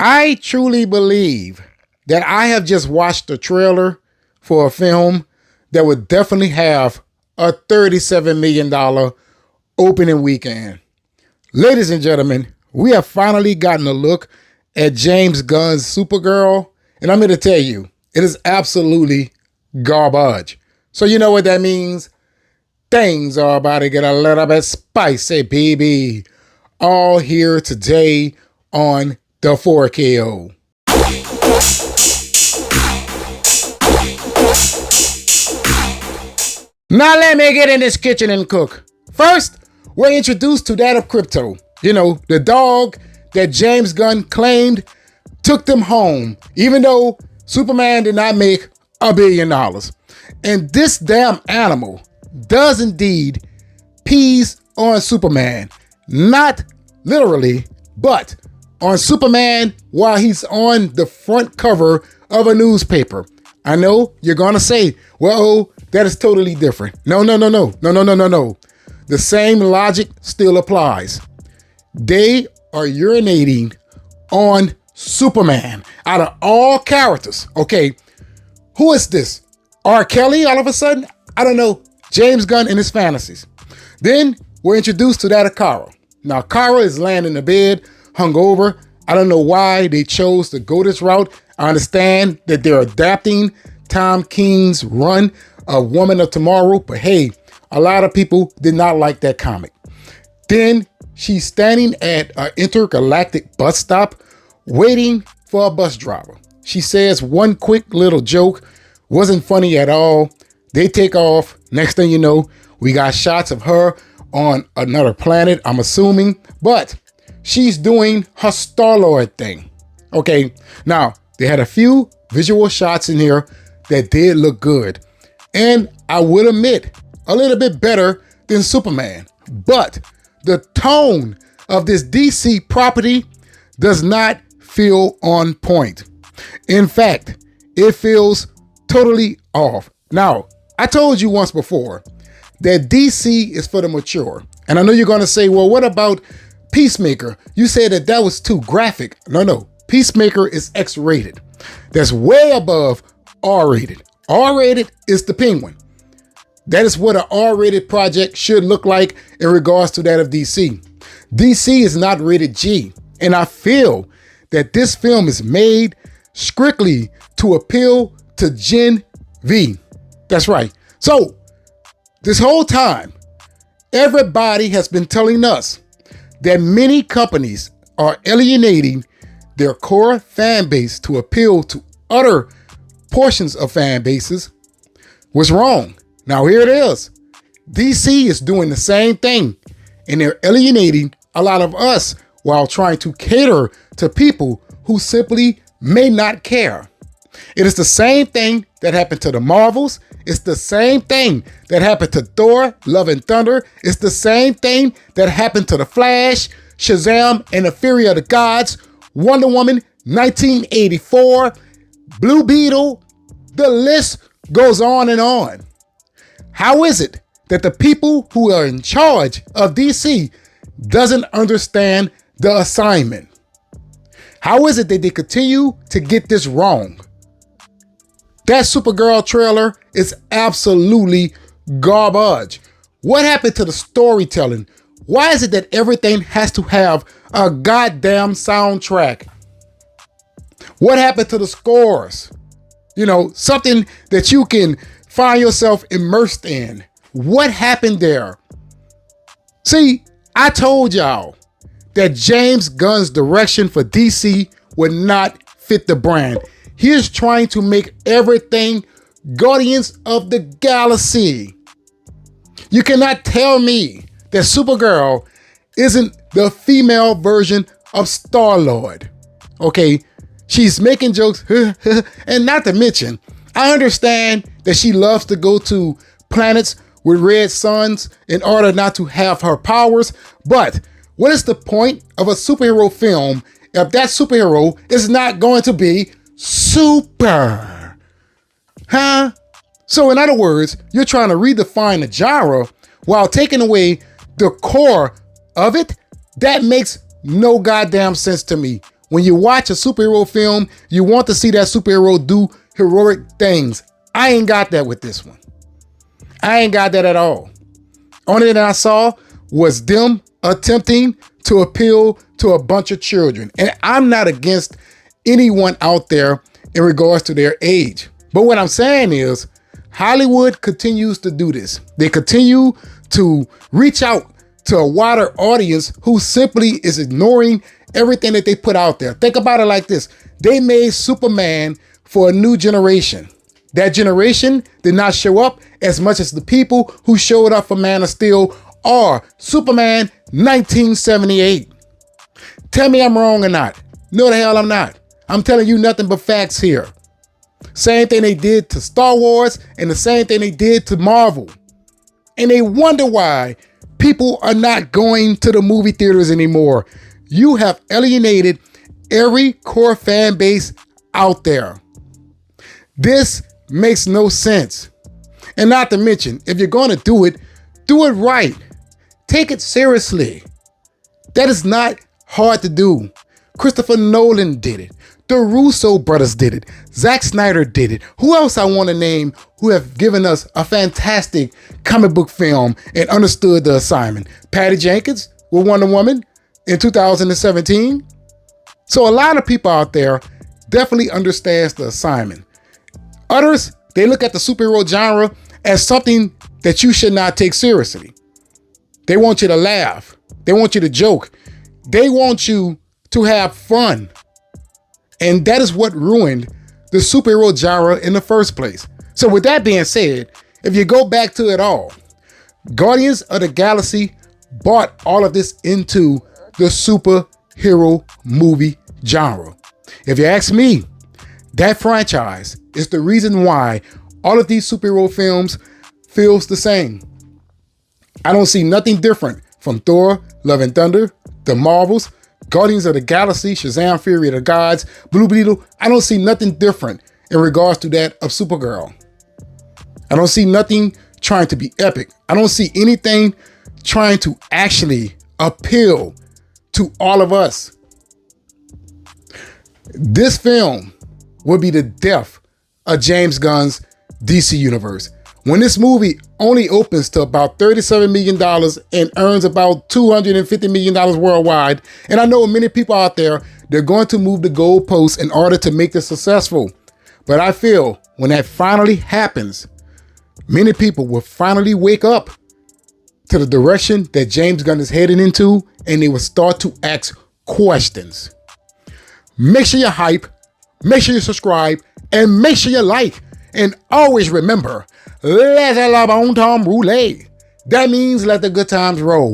I truly believe that I have just watched a trailer for a film that would definitely have a $37 million opening weekend. Ladies and gentlemen, we have finally gotten a look at James Gunn's Supergirl, and I'm here to tell you, it is absolutely garbage. So you know what that means? Things are about to get a little bit spicy, baby. All here today on the 4KO. Now let me get in this kitchen and cook. First, we're introduced to that of Crypto. You know, the dog that James Gunn claimed took them home, even though Superman did not make $1 billion. And this damn animal does indeed pees on Superman. Not literally, but on Superman while he's on the front cover of a newspaper. I know you're gonna say, well, that is totally different. No. The same logic still applies. They are urinating on Superman out of all characters. Okay, who is this? R. Kelly all of a sudden? I don't know. James Gunn and his fantasies. Then we're introduced to that of Kara. Now, Kara is laying in the bed, hungover. I don't know why they chose to go this route. I understand that they're adapting Tom King's run of Woman of Tomorrow, but hey, a lot of people did not like that comic. Then she's standing at an intergalactic bus stop waiting for a bus driver. She says one quick little joke, wasn't funny at all. They take off. Next thing you know, we got shots of her on another planet, I'm assuming, but she's doing her Star-Lord thing. Okay, now they had a few visual shots in here that did look good. And I would admit, a little bit better than Superman. But the tone of this DC property does not feel on point. In fact, it feels totally off. Now, I told you once before that DC is for the mature. And I know you're going to say, well, what about Peacemaker? You said that was too graphic. No. Peacemaker is X-rated. That's way above R-rated. R-rated is the Penguin. That is what an R-rated project should look like in regards to that of DC. DC is not rated G. And I feel that this film is made strictly to appeal to Gen V. That's right. So, this whole time, everybody has been telling us that many companies are alienating their core fan base to appeal to other portions of fan bases. Was wrong. Now here it is. DC is doing the same thing, and they're alienating a lot of us while trying to cater to people who simply may not care. It is the same thing that happened to the Marvels. It's the same thing that happened to Thor, Love and Thunder. It's the same thing that happened to The Flash, Shazam and the Fury of the Gods, Wonder Woman, 1984, Blue Beetle. The list goes on and on. How is it that the people who are in charge of DC doesn't understand the assignment? How is it that they continue to get this wrong? That Supergirl trailer is absolutely garbage. What happened to the storytelling? Why is it that everything has to have a goddamn soundtrack? What happened to the scores? You know, something that you can find yourself immersed in. What happened there? See, I told y'all that James Gunn's direction for DC would not fit the brand. He is trying to make everything Guardians of the Galaxy. You cannot tell me that Supergirl isn't the female version of Star-Lord. Okay, she's making jokes, and not to mention, I understand that she loves to go to planets with red suns in order not to have her powers, but what is the point of a superhero film if that superhero is not going to be super? Huh? So in other words, you're trying to redefine the genre while taking away the core of it? That makes no goddamn sense to me. When you watch a superhero film, you want to see that superhero do heroic things. I ain't got that with this one. I ain't got that at all. Only thing I saw was them attempting to appeal to a bunch of children. And I'm not against anyone out there in regards to their age. But what I'm saying is Hollywood continues to do this. They continue to reach out to a wider audience who simply is ignoring everything that they put out there. Think about it like this. They made Superman for a new generation. That generation did not show up as much as the people who showed up for Man of Steel or Superman 1978. Tell me I'm wrong or not. No, the hell I'm not. I'm telling you nothing but facts here. Same thing they did to Star Wars and the same thing they did to Marvel. And they wonder why people are not going to the movie theaters anymore. You have alienated every core fan base out there. This makes no sense. And not to mention, if you're going to do it right. Take it seriously. That is not hard to do. Christopher Nolan did it. The Russo brothers did it. Zack Snyder did it. Who else I want to name who have given us a fantastic comic book film and understood the assignment? Patty Jenkins with Wonder Woman in 2017. So a lot of people out there definitely understands the assignment. Others, they look at the superhero genre as something that you should not take seriously. They want you to laugh. They want you to joke. They want you to have fun. And that is what ruined the superhero genre in the first place. So with that being said, if you go back to it all, Guardians of the Galaxy brought all of this into the superhero movie genre. If you ask me, that franchise is the reason why all of these superhero films feels the same. I don't see nothing different from Thor, Love and Thunder, The Marvels, Guardians of the Galaxy, Shazam! Fury of the Gods, Blue Beetle. I don't see nothing different in regards to that of Supergirl. I don't see nothing trying to be epic. I don't see anything trying to actually appeal to all of us. This film will be the death of James Gunn's DC Universe. When this movie only opens to about $37 million and earns about $250 million worldwide, and I know many people out there, they're going to move the goalposts in order to make this successful. But I feel when that finally happens, many people will finally wake up to the direction that James Gunn is heading into, and they will start to ask questions. Make sure you hype, make sure you subscribe, and make sure you like. And always remember, let the bon temps roulette. That means let the good times roll.